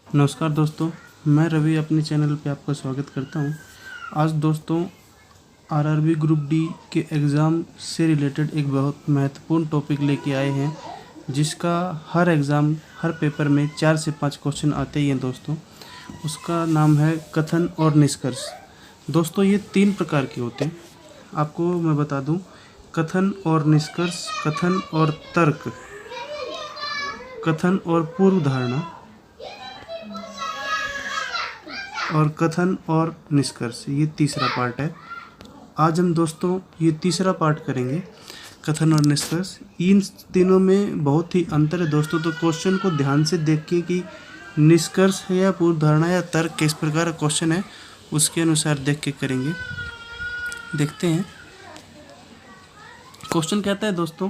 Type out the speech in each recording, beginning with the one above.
नमस्कार दोस्तों, मैं रवि अपने चैनल पे आपका स्वागत करता हूं। आज दोस्तों आरआरबी ग्रुप डी के एग्ज़ाम से रिलेटेड एक बहुत महत्वपूर्ण टॉपिक लेके आए हैं, जिसका हर एग्ज़ाम हर पेपर में 4 से 5 क्वेश्चन आते ही हैं दोस्तों। उसका नाम है कथन और निष्कर्ष। दोस्तों ये 3 प्रकार के होते हैं, आपको मैं बता दूं। कथन और निष्कर्ष, कथन और तर्क, कथन और पूर्व धारणा और कथन और निष्कर्ष, ये तीसरा पार्ट है। आज हम दोस्तों ये तीसरा पार्ट करेंगे, कथन और निष्कर्ष। इन तीनों में बहुत ही अंतर है दोस्तों, तो क्वेश्चन को ध्यान से देखिए कि निष्कर्ष है या पूर्व धारणा या तर्क, किस प्रकार का क्वेश्चन है उसके अनुसार देख के करेंगे। देखते हैं क्वेश्चन कहता है दोस्तों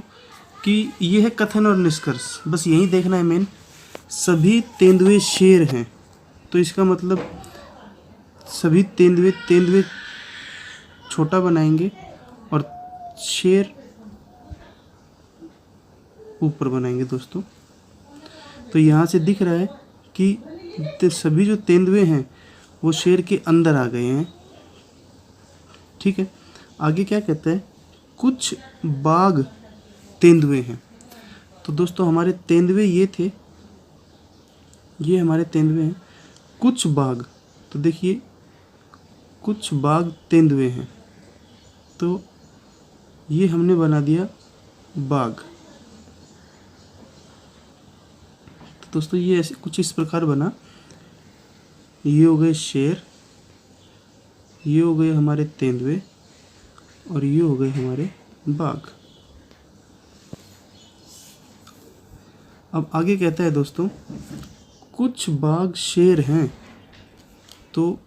कि ये है कथन और निष्कर्ष, बस यही देखना है मेन। सभी तेंदुए शेर हैं, तो इसका मतलब सभी तेंदुए छोटा बनाएंगे और शेर ऊपर बनाएंगे दोस्तों। तो यहाँ से दिख रहा है कि सभी जो तेंदुए हैं वो शेर के अंदर आ गए हैं। ठीक है, आगे क्या कहता है, कुछ बाघ तेंदुए हैं। तो दोस्तों हमारे तेंदुए ये थे, ये हमारे तेंदुए हैं। कुछ बाघ, तो देखिए कुछ बाघ तेंदुए हैं, तो ये हमने बना दिया बाघ। तो दोस्तों ये ऐसे कुछ इस प्रकार बना। ये हो गए शेर, ये हो गए हमारे तेंदुए और ये हो गए हमारे बाघ। अब आगे कहता है दोस्तों कुछ बाघ शेर हैं। तो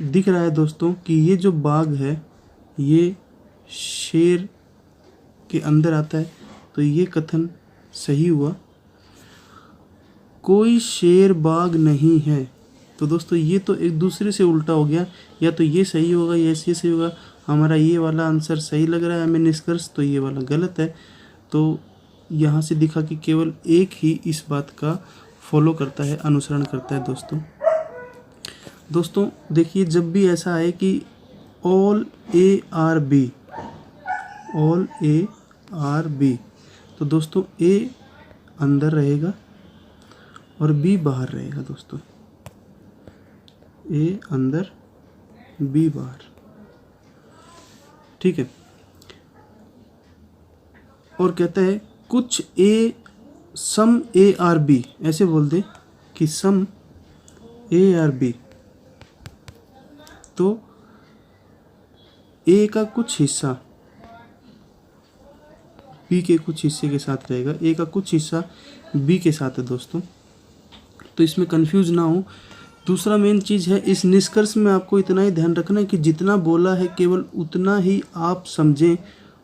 दिख रहा है दोस्तों कि ये जो बाघ है ये शेर के अंदर आता है, तो ये कथन सही हुआ। कोई शेर बाघ नहीं है, तो दोस्तों ये तो एक दूसरे से उल्टा हो गया, या तो ये सही होगा या ये सही होगा। हमारा ये वाला आंसर सही लग रहा है हमें निष्कर्ष, तो ये वाला गलत है। तो यहाँ से दिखा कि केवल एक ही इस बात का फॉलो करता है, अनुसरण करता है दोस्तों देखिए, जब भी ऐसा आए कि all A R B, all A R B, तो दोस्तों ए अंदर रहेगा और बी बाहर रहेगा दोस्तों। ए अंदर, बी बाहर। ठीक है, और कहता है कुछ ए सम ए आर बी, ऐसे बोल दे कि सम ए आर बी, तो ए का कुछ हिस्सा बी के कुछ हिस्से के साथ रहेगा, ए का कुछ हिस्सा बी के साथ है दोस्तों। तो इसमें कंफ्यूज ना हो। दूसरा मेन चीज़ है, इस निष्कर्ष में आपको इतना ही ध्यान रखना है कि जितना बोला है केवल उतना ही आप समझें,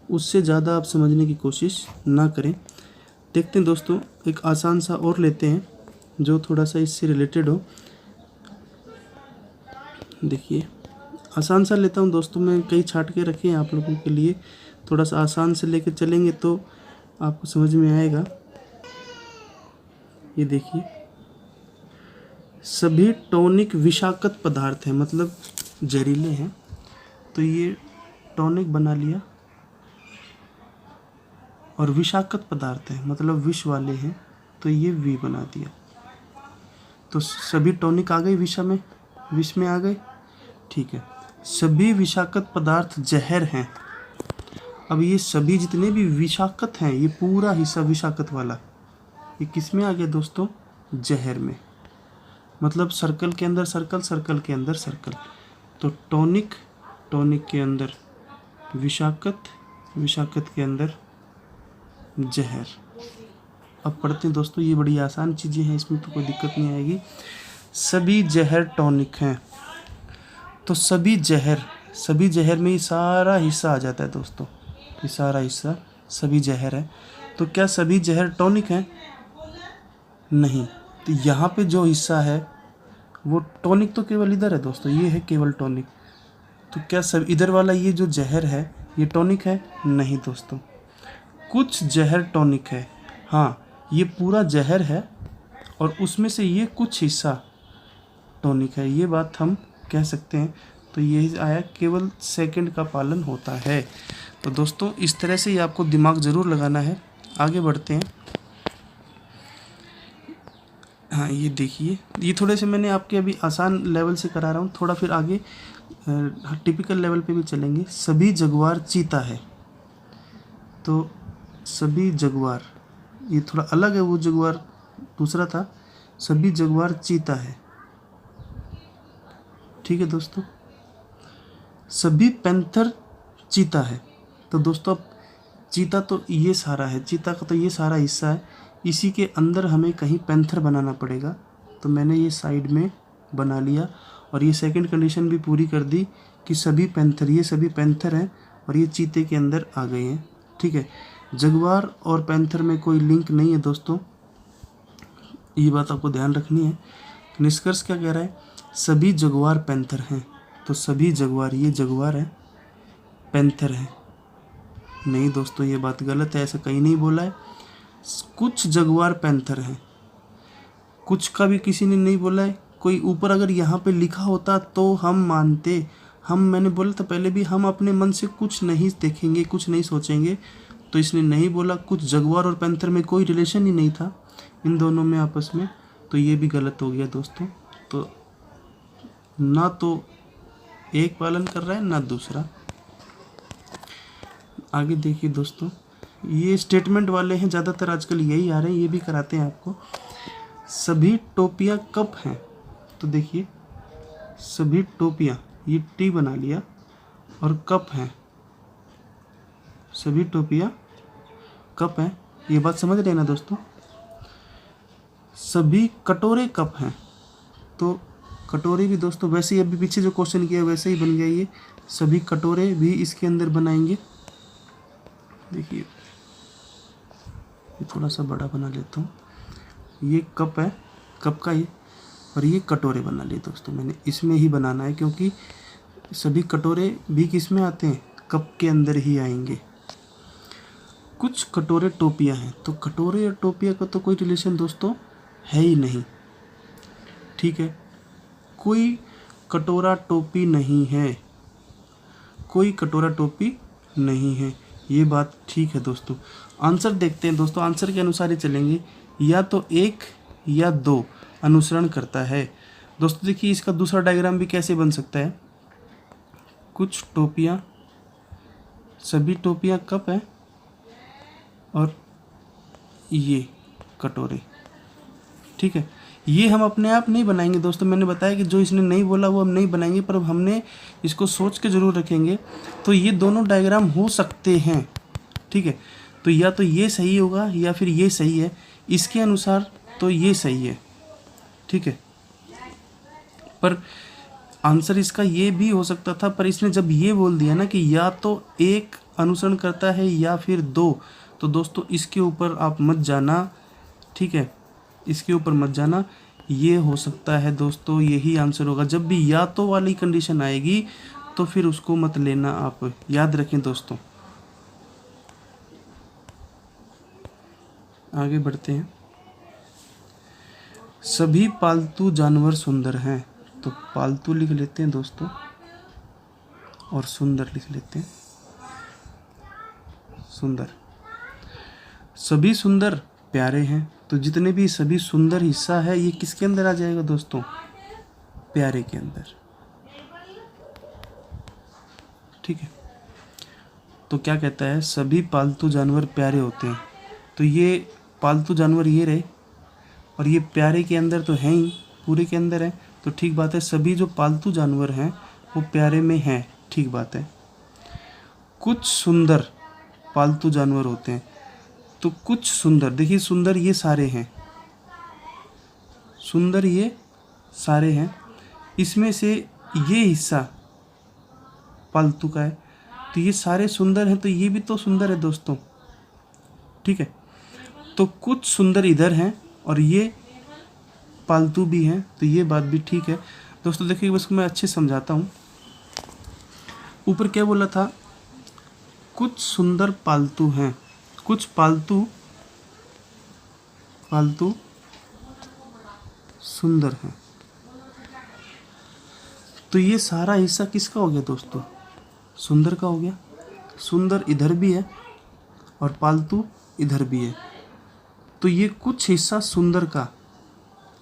उससे ज़्यादा आप समझने की कोशिश ना करें। देखते हैं दोस्तों, एक आसान सा और लेते हैं जो थोड़ा सा इससे रिलेटेड हो। देखिए आसान सा लेता हूँ दोस्तों, मैं कई छाट के रखे हैं आप लोगों के लिए। थोड़ा सा आसान से लेकर चलेंगे तो आपको समझ में आएगा। ये देखिए, सभी टॉनिक विषाक्त पदार्थ हैं, मतलब जहरीले हैं। तो ये टॉनिक बना लिया, और विषाक्त पदार्थ हैं मतलब विष वाले हैं, तो ये वी बना दिया। तो सभी टॉनिक आ गए विष में आ गए। ठीक है, सभी विषाक्त पदार्थ जहर हैं। अब ये सभी जितने भी विषाक्त हैं, ये पूरा हिस्सा विषाक्त वाला, ये किस में आ गया दोस्तों, जहर में। मतलब सर्कल के अंदर सर्कल, सर्कल के अंदर सर्कल। तो टॉनिक, टॉनिक के अंदर विषाक्त, विषाक्त के अंदर जहर। अब पढ़ते हैं दोस्तों, ये बड़ी आसान चीज़ें हैं, इसमें तो कोई दिक्कत नहीं आएगी। सभी जहर टॉनिक हैं, तो सभी जहर में ये सारा हिस्सा आ जाता है दोस्तों। ये सारा हिस्सा सभी जहर है। तो क्या सभी जहर टॉनिक हैं? नहीं। तो यहाँ पे जो हिस्सा है वो टॉनिक तो केवल इधर है दोस्तों, ये है केवल टॉनिक। तो क्या सब इधर वाला ये जो जहर है ये टॉनिक है? नहीं दोस्तों, कुछ जहर टॉनिक है। हाँ, ये पूरा जहर है और उसमें से ये कुछ हिस्सा टॉनिक है, ये बात हम कह सकते हैं। तो यही आया, केवल सेकंड का पालन होता है। तो दोस्तों इस तरह से ये आपको दिमाग ज़रूर लगाना है। आगे बढ़ते हैं। हाँ ये देखिए, ये थोड़े से मैंने आपके अभी आसान लेवल से करा रहा हूँ, थोड़ा फिर आगे टिपिकल लेवल पे भी चलेंगे। सभी जगुआर चीता है, तो सभी जगुआर, ये थोड़ा अलग है, वो जगुआर दूसरा था, सभी जगुआर चीता है। ठीक है दोस्तों, सभी पैंथर चीता है। तो दोस्तों अब चीता तो ये सारा है, चीता का तो ये सारा हिस्सा है, इसी के अंदर हमें कहीं पैंथर बनाना पड़ेगा। तो मैंने ये साइड में बना लिया और ये सेकंड कंडीशन भी पूरी कर दी कि सभी पैंथर, ये सभी पैंथर हैं और ये चीते के अंदर आ गए हैं। ठीक है, जगुआर और पैंथर में कोई लिंक नहीं है दोस्तों, ये बात आपको ध्यान रखनी है। निष्कर्ष क्या कह रहा है, सभी जगुआर पैंथर हैं। तो सभी जगुआर, ये जगुआर है, पैंथर है। नहीं दोस्तों ये बात गलत है, ऐसा कहीं नहीं बोला है। कुछ जगुआर पैंथर हैं, कुछ का भी किसी ने नहीं बोला है। कोई ऊपर अगर यहाँ पे लिखा होता तो हम मानते, मैंने बोला था पहले भी, हम अपने मन से कुछ नहीं देखेंगे, कुछ नहीं सोचेंगे। तो इसने नहीं बोला, कुछ जगुआर और पैंथर में कोई रिलेशन ही नहीं था इन दोनों में आपस में, तो ये भी गलत हो गया दोस्तों। तो ना तो एक पालन कर रहा है ना दूसरा। आगे देखिए दोस्तों, ये स्टेटमेंट वाले हैं ज़्यादातर आजकल, यही आ रहे हैं, ये भी कराते हैं आपको। सभी टोपियाँ कप हैं, तो देखिए सभी टोपियाँ, ये टी बना लिया और कप हैं, सभी टोपियाँ कप हैं, ये बात समझ रहे हैं ना दोस्तों। सभी कटोरे कप हैं, तो कटोरे भी दोस्तों वैसे ही अभी पीछे जो क्वेश्चन किया वैसे ही बन गया, ये सभी कटोरे भी इसके अंदर बनाएंगे। देखिए ये थोड़ा सा बड़ा बना लेता हूँ, ये कप है, कप का ये, और ये कटोरे बना लिए दोस्तों मैंने, इसमें ही बनाना है क्योंकि सभी कटोरे भी किस में आते हैं, कप के अंदर ही आएंगे। कुछ कटोरे टोपियाँ हैं, तो कटोरे और टोपियाँ का तो कोई रिलेशन दोस्तों है ही नहीं। ठीक है, कोई कटोरा टोपी नहीं है, कोई कटोरा टोपी नहीं है, ये बात ठीक है दोस्तों। आंसर देखते हैं दोस्तों, आंसर के अनुसार ही चलेंगे, या तो एक या दो अनुसरण करता है। दोस्तों देखिए इसका दूसरा डायग्राम भी कैसे बन सकता है, कुछ टोपियाँ, सभी टोपियाँ कप हैं और ये कटोरे। ठीक है, ये हम अपने आप नहीं बनाएंगे दोस्तों, मैंने बताया कि जो इसने नहीं बोला वो हम नहीं बनाएंगे, पर हमने इसको सोच के ज़रूर रखेंगे। तो ये दोनों डायग्राम हो सकते हैं। ठीक है, तो या तो ये सही होगा या फिर ये सही है, इसके अनुसार तो ये सही है। ठीक है, पर आंसर इसका ये भी हो सकता था, पर इसने जब ये बोल दिया ना कि या तो एक अनुसरण करता है या फिर दो, तो दोस्तों इसके ऊपर आप मत जाना। ठीक है, इसके ऊपर मत जाना, ये हो सकता है दोस्तों यही आंसर होगा। जब भी या तो वाली कंडीशन आएगी तो फिर उसको मत लेना, आप याद रखें दोस्तों। आगे बढ़ते हैं। सभी पालतू जानवर सुंदर हैं, तो पालतू लिख लेते हैं दोस्तों और सुंदर लिख लेते हैं, सुंदर। सभी सुंदर प्यारे हैं, तो जितने भी सभी सुंदर हिस्सा है ये किसके अंदर आ जाएगा दोस्तों, प्यारे के अंदर। ठीक है, तो क्या कहता है, सभी पालतू जानवर प्यारे होते हैं, तो ये पालतू जानवर ये रहे और ये प्यारे के अंदर तो हैं ही, पूरे के अंदर है, तो ठीक बात है, सभी जो पालतू जानवर हैं वो प्यारे में हैं, ठीक बात है। कुछ सुंदर पालतू जानवर होते हैं, तो कुछ सुंदर, देखिए सुंदर ये सारे हैं, सुंदर ये सारे हैं, इसमें से ये हिस्सा पालतू का है, तो ये सारे सुंदर हैं, तो ये भी तो सुंदर है दोस्तों। ठीक है, तो कुछ सुंदर इधर हैं और ये पालतू भी हैं, तो ये बात भी ठीक है दोस्तों। देखिए इसको मैं अच्छे समझाता हूँ। ऊपर क्या बोला था, कुछ सुंदर पालतू हैं, कुछ पालतू सुंदर हैं। तो ये सारा हिस्सा किसका हो गया दोस्तों? सुंदर का हो गया। सुंदर इधर भी है और पालतू इधर भी है। तो ये कुछ हिस्सा सुंदर का,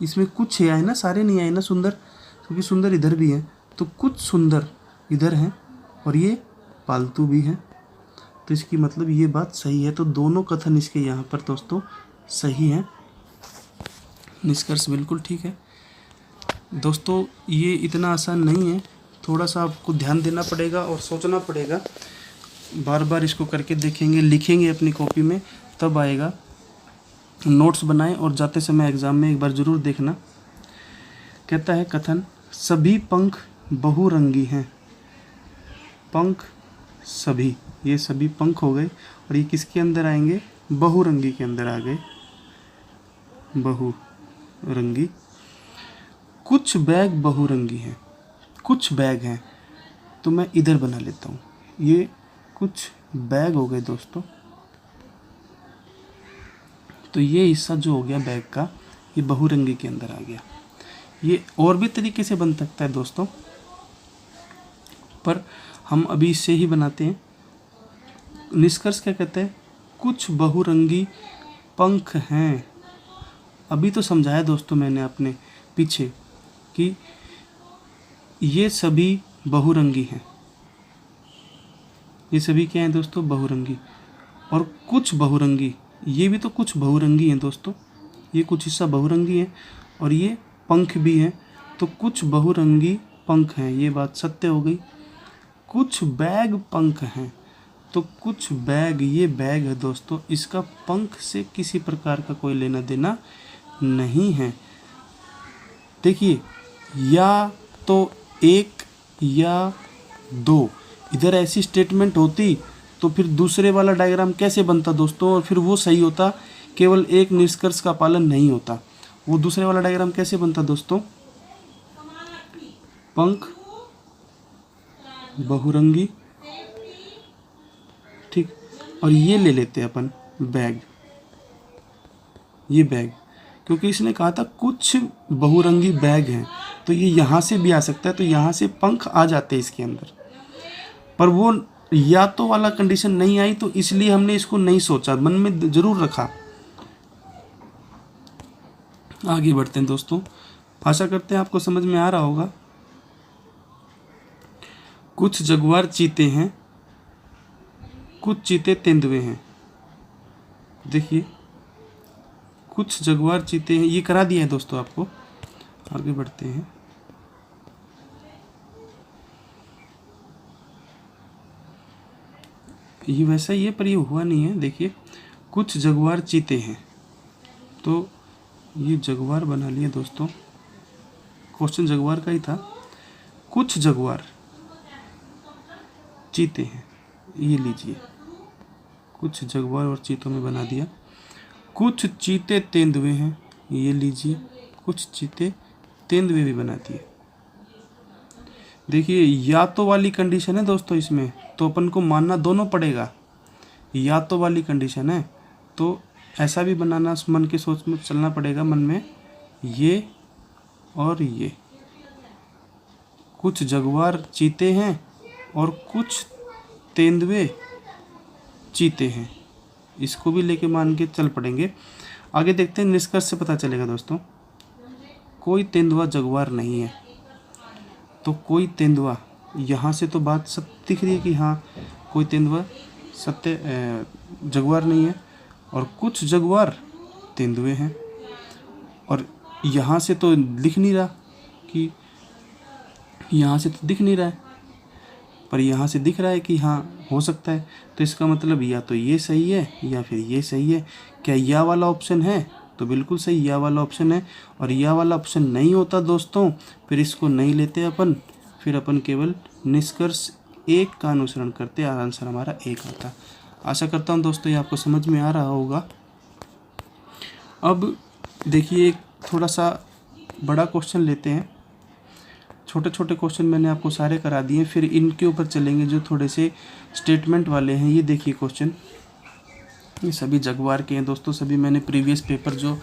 इसमें कुछ है ना, सारे नहीं आए ना सुंदर, क्योंकि सुंदर इधर भी है। तो कुछ सुंदर इधर हैं और ये पालतू भी है। तो इसकी मतलब ये बात सही है। तो दोनों कथन इसके यहाँ पर दोस्तों सही है। निष्कर्ष बिल्कुल ठीक है दोस्तों। ये इतना आसान नहीं है, थोड़ा सा आपको ध्यान देना पड़ेगा और सोचना पड़ेगा। बार बार इसको करके देखेंगे, लिखेंगे अपनी कॉपी में, तब आएगा। नोट्स बनाएं और जाते समय एग्ज़ाम में एक बार ज़रूर देखना। कहता है कथन, सभी पंख बहुरंगी हैं। पंख सभी, ये सभी पंख हो गए और ये किसके अंदर आएंगे? बहुरंगी के अंदर आ गए। बहुरंगी। कुछ बैग बहुरंगी हैं। कुछ बैग हैं, तो मैं इधर बना लेता हूँ। ये कुछ बैग हो गए दोस्तों। तो ये हिस्सा जो हो गया बैग का, ये बहुरंगी के अंदर आ गया। ये और भी तरीके से बन सकता है दोस्तों, पर हम अभी इससे ही बनाते हैं। निष्कर्ष क्या कहते हैं? कुछ बहुरंगी पंख हैं। अभी तो समझाया दोस्तों मैंने अपने पीछे कि ये सभी बहुरंगी हैं। ये सभी क्या हैं दोस्तों? बहुरंगी। और कुछ बहुरंगी, ये भी तो कुछ बहुरंगी हैं दोस्तों। ये कुछ हिस्सा बहुरंगी है और ये पंख भी हैं। तो कुछ बहुरंगी पंख हैं, ये बात सत्य हो गई। कुछ बैग पंख हैं, तो कुछ बैग, ये बैग है दोस्तों, इसका पंख से किसी प्रकार का कोई लेना देना नहीं है। देखिए, या तो एक या दो, इधर ऐसी स्टेटमेंट होती तो फिर दूसरे वाला डायग्राम कैसे बनता दोस्तों? और फिर वो सही होता, केवल एक निष्कर्ष का पालन नहीं होता। वो दूसरे वाला डायग्राम कैसे बनता दोस्तों? पंख बहुरंगी, ठीक, और ये ले लेते हैं अपन बैग। ये बैग, क्योंकि इसने कहा था कुछ बहुरंगी बैग हैं, तो ये यहाँ से भी आ सकता है। तो यहाँ से पंख आ जाते हैं इसके अंदर, पर वो या तो वाला कंडीशन नहीं आई, तो इसलिए हमने इसको नहीं सोचा, मन में जरूर रखा। आगे बढ़ते हैं दोस्तों। आशा करते हैं आपको समझ में आ रहा होगा। कुछ जगुआर चीते हैं, कुछ चीते तेंदुए हैं। देखिए, कुछ जगुआर चीते हैं, ये करा दिया है दोस्तों आपको। आगे बढ़ते हैं। ये वैसा ही है, पर ये हुआ नहीं है। देखिए, कुछ जगुआर चीते हैं, तो ये जगुआर बना लिया दोस्तों। क्वेश्चन जगुआर का ही था। कुछ जगुआर चीते हैं, ये लीजिए, कुछ जगुआर और चीतों में बना दिया। कुछ चीते तेंदुए हैं, ये लीजिए, कुछ चीते तेंदुए भी बना दिए। देखिए, या तो वाली कंडीशन है दोस्तों इसमें, तो अपन को मानना दोनों पड़ेगा। या तो वाली कंडीशन है तो ऐसा भी बनाना, मन के सोच में चलना पड़ेगा, मन में, ये और ये। कुछ जगुआर चीते हैं और कुछ तेंदुए चीते हैं, इसको भी लेके मान के चल पड़ेंगे। आगे देखते हैं, निष्कर्ष से पता चलेगा दोस्तों। कोई तेंदुआ जगुआर नहीं है, तो कोई तेंदुआ, यहाँ से तो बात सब दिख रही है कि हाँ कोई तेंदुआ सत्य जगुआर नहीं है, और कुछ जगुआर तेंदुए हैं। और यहाँ से तो लिख नहीं रहा कि, यहाँ से तो दिख नहीं रहा है, पर यहाँ से दिख रहा है कि हाँ हो सकता है। तो इसका मतलब या तो ये सही है या फिर ये सही है। क्या या वाला ऑप्शन है? तो बिल्कुल सही, या वाला ऑप्शन है। और या वाला ऑप्शन नहीं होता दोस्तों, फिर इसको नहीं लेते अपन, फिर अपन केवल निष्कर्ष एक का अनुसरण करते, और आंसर हमारा एक आता। आशा करता हूँ दोस्तों ये आपको समझ में आ रहा होगा। अब देखिए, एक थोड़ा सा बड़ा क्वेश्चन लेते हैं। छोटे छोटे क्वेश्चन मैंने आपको सारे करा दिए, फिर इनके ऊपर चलेंगे जो थोड़े से स्टेटमेंट वाले हैं। ये देखिए क्वेश्चन, ये सभी जगुआर के हैं दोस्तों। सभी मैंने प्रीवियस पेपर जो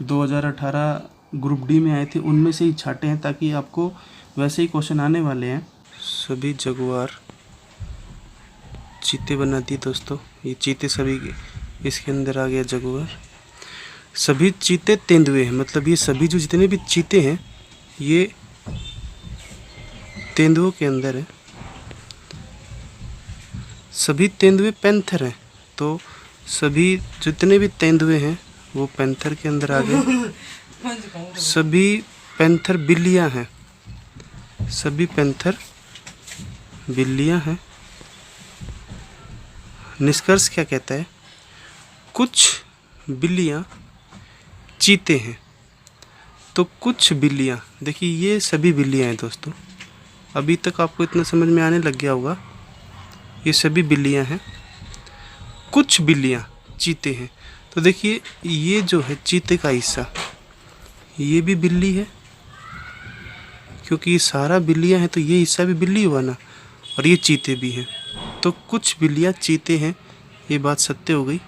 2018 ग्रुप डी में आए थे उनमें से ही छाटे हैं, ताकि आपको वैसे ही क्वेश्चन आने वाले हैं। सभी जगुआर चीते बना दिए दोस्तों, ये चीते सभी इसके अंदर आ गया जगुआर। सभी चीते तेंदुए हैं, मतलब ये सभी जो जितने भी चीते हैं ये तेंदुओं के अंदर है। सभी तेंदुए पैंथर हैं, तो सभी जितने भी तेंदुए हैं वो पैंथर के अंदर आ गए। सभी पैंथर बिल्लियां हैं, सभी पैंथर बिल्लियां हैं। निष्कर्ष क्या कहता है? कुछ बिल्लियां चीते हैं, तो कुछ बिल्लियां, देखिए ये सभी बिल्लियां हैं दोस्तों। अभी तक आपको इतना समझ में आने लग गया होगा, ये सभी बिल्लियां हैं। कुछ बिल्लियां चीते हैं, तो देखिए ये जो है चीते का हिस्सा, ये भी बिल्ली है, क्योंकि ये सारा बिल्लियां हैं तो ये हिस्सा भी बिल्ली हुआ ना, और ये चीते भी हैं, तो कुछ बिल्लियां चीते हैं, ये बात सत्य हो गई।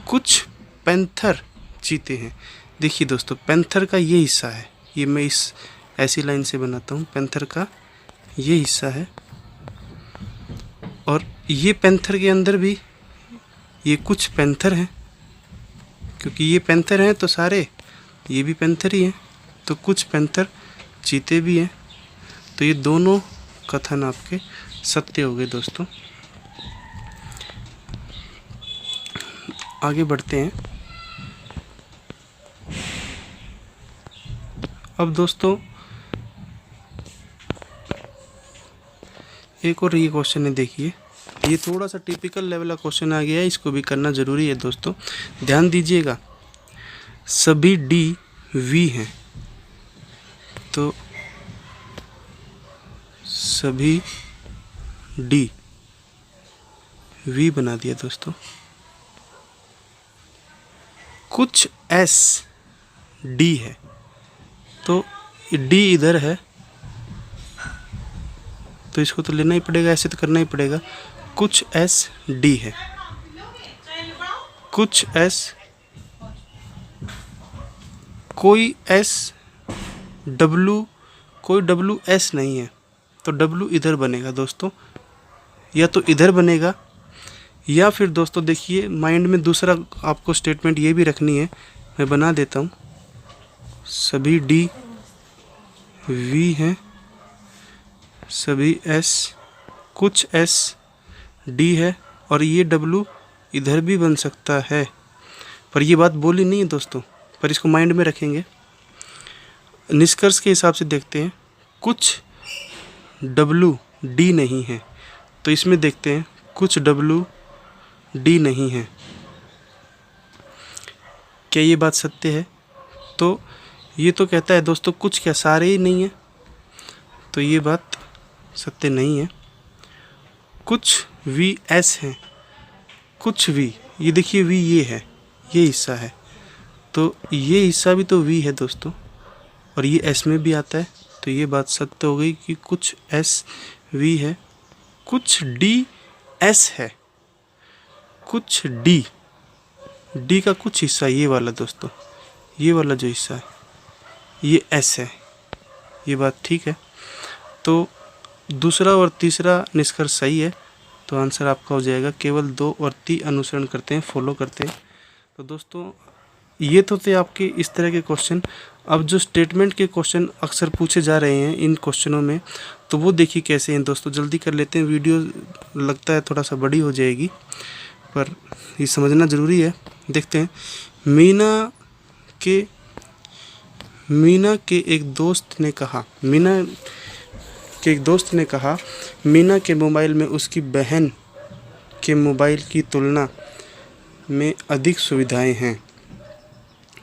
कुछ पैंथर चीते हैं, देखिए दोस्तों पैंथर का ये हिस्सा है, ये मैं इस ऐसी लाइन से बनाता हूँ, पैंथर का ये हिस्सा है, और ये पैंथर के अंदर भी ये कुछ पैंथर हैं, क्योंकि ये पैंथर हैं तो सारे ये भी पैंथर ही हैं, तो कुछ पैंथर चीते भी हैं, तो ये दोनों कथन आपके सत्य हो गए दोस्तों। आगे बढ़ते हैं। अब दोस्तों एक और ये क्वेश्चन है, देखिए ये थोड़ा सा टिपिकल लेवल का क्वेश्चन आ गया है, इसको भी करना ज़रूरी है दोस्तों, ध्यान दीजिएगा। सभी डी वी हैं, तो सभी डी वी बना दिया दोस्तों। कुछ एस डी है, तो डी इधर है, तो इसको तो लेना ही पड़ेगा, ऐसे तो करना ही पड़ेगा। कुछ एस डी है, कुछ एस, कोई एस डब्लू, कोई डब्लू एस नहीं है, तो डब्लू इधर बनेगा दोस्तों, या तो इधर बनेगा, या फिर दोस्तों देखिए माइंड में दूसरा आपको स्टेटमेंट ये भी रखनी है, मैं बना देता हूँ। सभी डी वी हैं, सभी एस, कुछ एस डी है, और ये डब्लू इधर भी बन सकता है, पर ये बात बोली नहीं है दोस्तों, पर इसको माइंड में रखेंगे। निष्कर्ष के हिसाब से देखते हैं, कुछ डब्लू डी नहीं है, तो इसमें देखते हैं कुछ डब्लू डी नहीं है, क्या ये बात सत्य है? तो ये तो कहता है दोस्तों कुछ क्या, सारे ही नहीं है, तो ये बात सत्य नहीं है। कुछ वी एस हैं, कुछ वी, ये देखिए वी ये है, ये हिस्सा है, तो ये हिस्सा भी तो वी है दोस्तों, और ये एस में भी आता है, तो ये बात सत्य हो गई कि कुछ एस वी है। कुछ डी एस है, कुछ डी, डी का कुछ हिस्सा ये वाला दोस्तों, ये वाला जो हिस्सा है ये एस है, ये बात ठीक है। तो दूसरा और तीसरा निष्कर्ष सही है, तो आंसर आपका हो जाएगा। केवल 2 और 3 अनुसरण करते हैं, फॉलो करते हैं। तो दोस्तों ये तो थे आपके इस तरह के क्वेश्चन। अब जो स्टेटमेंट के क्वेश्चन अक्सर पूछे जा रहे हैं इन क्वेश्चनों में, तो वो देखिए कैसे हैं दोस्तों, जल्दी कर लेते हैं, वीडियो लगता है थोड़ा सा बड़ी हो जाएगी, पर ये समझना ज़रूरी है। देखते हैं। मीना के एक दोस्त ने कहा, मीना के मोबाइल में उसकी बहन के मोबाइल की तुलना में अधिक सुविधाएं हैं।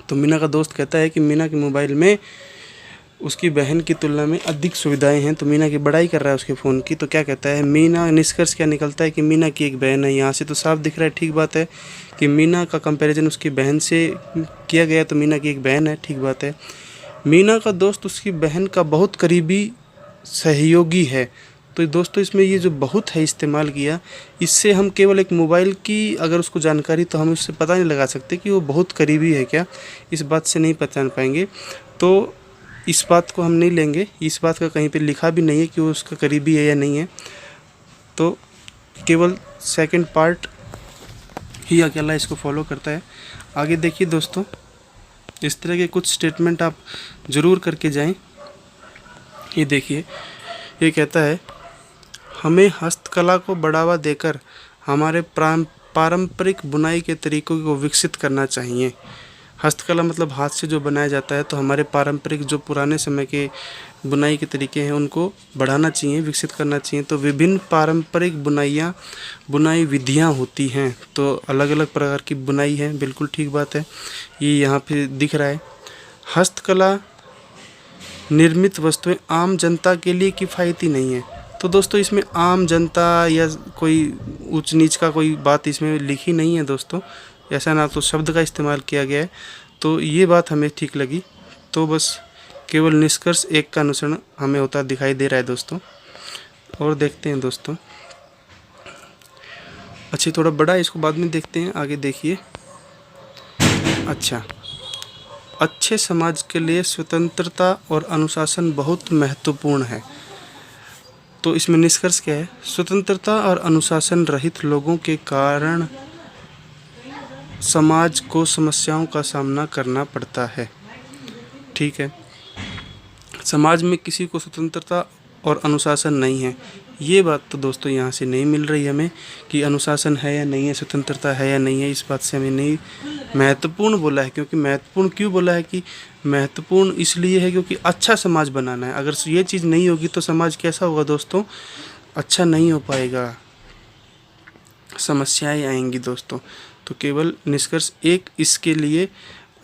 तो मीना का दोस्त कहता है कि मीना के मोबाइल में उसकी बहन की तुलना में अधिक सुविधाएं हैं, तो मीना की बड़ाई कर रहा है उसके फ़ोन की। तो क्या कहता है मीना, निष्कर्ष क्या निकलता है कि मीना की एक बहन है। यहाँ से तो साफ दिख रहा है, ठीक बात है कि मीना का कंपैरिजन उसकी बहन से किया गया, तो मीना की एक बहन है, ठीक बात है। मीना का दोस्त उसकी बहन का बहुत करीबी सहयोगी है। तो दोस्तों इसमें ये जो बहुत है इस्तेमाल किया, इससे हम केवल एक मोबाइल की अगर उसको जानकारी, तो हम उससे पता नहीं लगा सकते कि वो बहुत करीबी है क्या, इस बात से नहीं पहचान पाएंगे। तो इस बात को हम नहीं लेंगे, इस बात का कहीं पे लिखा भी नहीं है कि वो उसका करीबी है या नहीं है, तो केवल सेकंड पार्ट ही अकेला इसको फॉलो करता है। आगे देखिए दोस्तों, इस तरह के कुछ स्टेटमेंट आप ज़रूर करके जाएं। ये देखिए, ये कहता है हमें हस्तकला को बढ़ावा देकर हमारे पारंपरिक बुनाई के तरीकों को विकसित करना चाहिए। हस्तकला मतलब हाथ से जो बनाया जाता है, तो हमारे पारंपरिक जो पुराने समय के बुनाई के तरीके हैं उनको बढ़ाना चाहिए, विकसित करना चाहिए। तो विभिन्न पारंपरिक बुनाई विधियां होती हैं, तो अलग अलग प्रकार की बुनाई है, बिल्कुल ठीक बात है, ये यहाँ पे दिख रहा है। हस्तकला निर्मित वस्तुएं आम जनता के लिए किफ़ायती नहीं है। तो दोस्तों इसमें आम जनता या कोई ऊंच नीच का कोई बात इसमें लिखी नहीं है दोस्तों, ऐसा ना तो शब्द का इस्तेमाल किया गया है, तो ये बात हमें ठीक लगी। तो बस केवल निष्कर्ष एक का अनुसरण हमें होता दिखाई दे रहा है दोस्तों। और देखते हैं दोस्तों, अच्छा थोड़ा बड़ा है, इसको बाद में देखते हैं। आगे देखिए, अच्छा, अच्छे समाज के लिए स्वतंत्रता और अनुशासन बहुत महत्वपूर्ण है। तो इसमें निष्कर्ष क्या है? स्वतंत्रता और अनुशासन रहित लोगों के कारण समाज को समस्याओं का सामना करना पड़ता है। ठीक है, समाज में किसी को स्वतंत्रता और अनुशासन नहीं है, ये बात तो दोस्तों यहाँ से नहीं मिल रही हमें कि अनुशासन है या नहीं है, स्वतंत्रता है या नहीं है, इस बात से हमें नहीं। महत्वपूर्ण बोला है, क्योंकि महत्वपूर्ण क्यों बोला है कि महत्वपूर्ण इसलिए है क्योंकि अच्छा समाज बनाना है। अगर ये चीज़ नहीं होगी तो समाज कैसा होगा दोस्तों? अच्छा नहीं हो पाएगा, समस्याएं आएंगी दोस्तों। तो केवल निष्कर्ष एक इसके लिए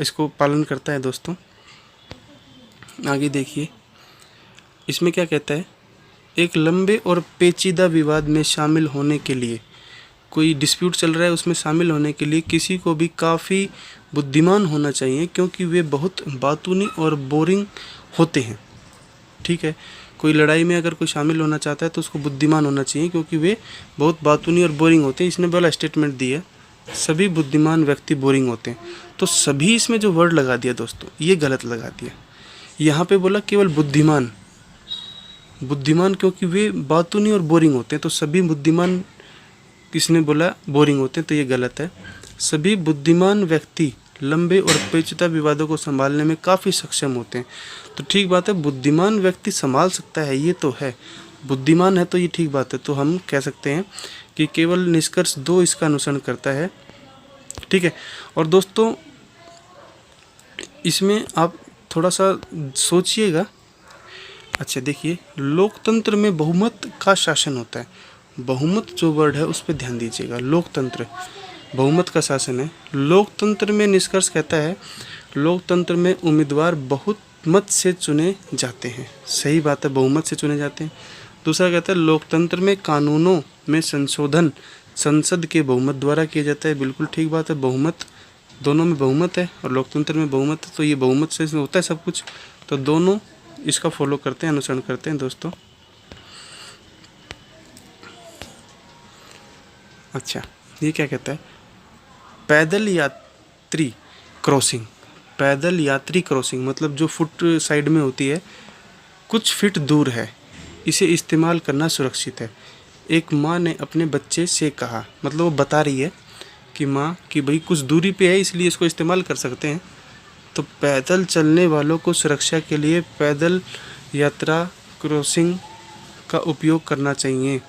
इसको पालन करता है दोस्तों। आगे देखिए, इसमें क्या कहता है? एक लंबे और पेचीदा विवाद में शामिल होने के लिए, कोई डिस्प्यूट चल रहा है उसमें शामिल होने के लिए किसी को भी काफ़ी बुद्धिमान होना चाहिए, क्योंकि वे बहुत बातूनी और बोरिंग होते हैं। ठीक है, कोई लड़ाई में अगर कोई शामिल होना चाहता है तो उसको बुद्धिमान होना चाहिए, क्योंकि वे बहुत बातूनी और बोरिंग होते हैं। इसने पहला स्टेटमेंट दी है, सभी बुद्धिमान व्यक्ति बोरिंग होते हैं, तो सभी इसमें जो वर्ड लगा दिया दोस्तों ये गलत लगा दिया। यहाँ पे बोला केवल बुद्धिमान, क्योंकि वे बातूनी और बोरिंग होते हैं, तो सभी बुद्धिमान किसने बोला बोरिंग होते हैं, तो ये गलत है। सभी बुद्धिमान व्यक्ति लंबे और पेचीदा विवादों को संभालने में काफ़ी सक्षम होते हैं। तो ठीक बात है, बुद्धिमान व्यक्ति संभाल सकता है, ये तो है, बुद्धिमान है तो ये ठीक बात है। तो हम कह सकते हैं कि केवल निष्कर्ष 2 इसका अनुसरण करता है। ठीक है, और दोस्तों इसमें आप थोड़ा सा सोचिएगा। अच्छा देखिए, लोकतंत्र में बहुमत का शासन होता है। बहुमत जो वर्ड है उस पर ध्यान दीजिएगा। लोकतंत्र बहुमत का शासन है। लोकतंत्र में निष्कर्ष कहता है लोकतंत्र में उम्मीदवार बहुमत से चुने जाते हैं। सही बात है, बहुमत से चुने जाते हैं। दूसरा कहता है लोकतंत्र में कानूनों में संशोधन संसद के बहुमत द्वारा किया जाता है। बिल्कुल ठीक बात है, बहुमत दोनों में बहुमत है और लोकतंत्र में बहुमत है, तो ये बहुमत से होता है सब कुछ, तो दोनों इसका फॉलो करते हैं, अनुसरण करते हैं दोस्तों। अच्छा, ये क्या कहता है? पैदल यात्री क्रॉसिंग। पैदल यात्री क्रॉसिंग मतलब जो फुट साइड में होती है, कुछ फीट दूर है, इसे इस्तेमाल करना सुरक्षित है। एक माँ ने अपने बच्चे से कहा, मतलब वो बता रही है कि माँ कि भाई कुछ दूरी पे है इसलिए इसको इस्तेमाल कर सकते हैं। तो पैदल चलने वालों को सुरक्षा के लिए पैदल यात्रा क्रॉसिंग का उपयोग करना चाहिए।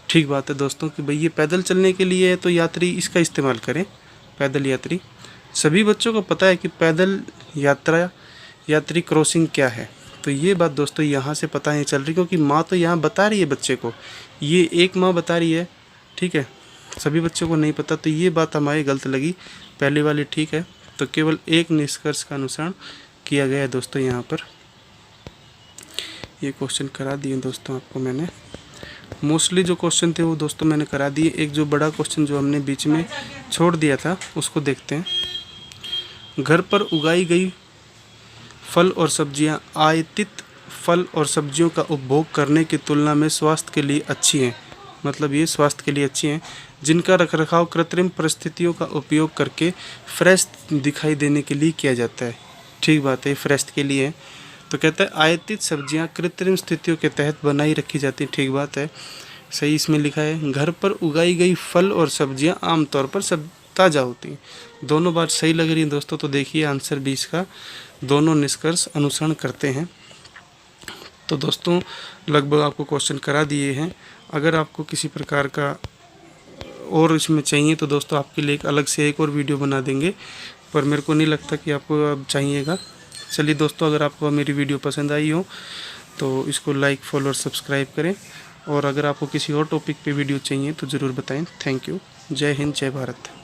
ठीक बात है दोस्तों कि भाई ये पैदल चलने के लिए है तो यात्री इसका इस्तेमाल करें, पैदल यात्री। सभी बच्चों को पता है कि पैदल यात्री क्रॉसिंग क्या है, तो ये बात दोस्तों यहाँ से पता नहीं चल रही, क्योंकि माँ तो यहाँ बता रही है बच्चे को, ये एक माँ बता रही है। ठीक है, सभी बच्चों को नहीं पता, तो ये बात हमारी गलत लगी, पहले वाली ठीक है। तो केवल एक निष्कर्ष का अनुसरण किया गया है दोस्तों। यहाँ पर ये क्वेश्चन करा दिए दोस्तों आपको मैंने, मोस्टली जो क्वेश्चन थे वो दोस्तों मैंने करा दिए। एक जो बड़ा क्वेश्चन जो हमने बीच में छोड़ दिया था उसको देखते हैं। घर पर उगाई गई फल और सब्जियां आयातित फल और सब्जियों का उपभोग करने की तुलना में स्वास्थ्य के लिए अच्छी हैं। मतलब ये स्वास्थ्य के लिए अच्छी हैं, जिनका रखरखाव कृत्रिम परिस्थितियों का उपयोग करके फ्रेश दिखाई देने के लिए किया जाता है। ठीक बात है, फ्रेश के लिए है। तो कहता है आयातित सब्जियां कृत्रिम स्थितियों के तहत बनाई रखी जाती, ठीक बात है, सही इसमें लिखा है। घर पर उगाई गई फल और सब्जियां आमतौर पर सब ताज़ा होती हैं। दोनों बात सही लग रही है दोस्तों। तो देखिए आंसर 20 का दोनों निष्कर्ष अनुसरण करते हैं। तो दोस्तों लगभग आपको क्वेश्चन करा दिए हैं। अगर आपको किसी प्रकार का और इसमें चाहिए तो दोस्तों आपके लिए एक अलग से एक और वीडियो बना देंगे, पर मेरे को नहीं लगता कि आपको अब चाहिएगा। चलिए दोस्तों, अगर आपको मेरी वीडियो पसंद आई हो तो इसको लाइक, फॉलो और सब्सक्राइब करें, और अगर आपको किसी और टॉपिक पे वीडियो चाहिए तो ज़रूर बताएं। Thank you. जय हिंद, जय भारत।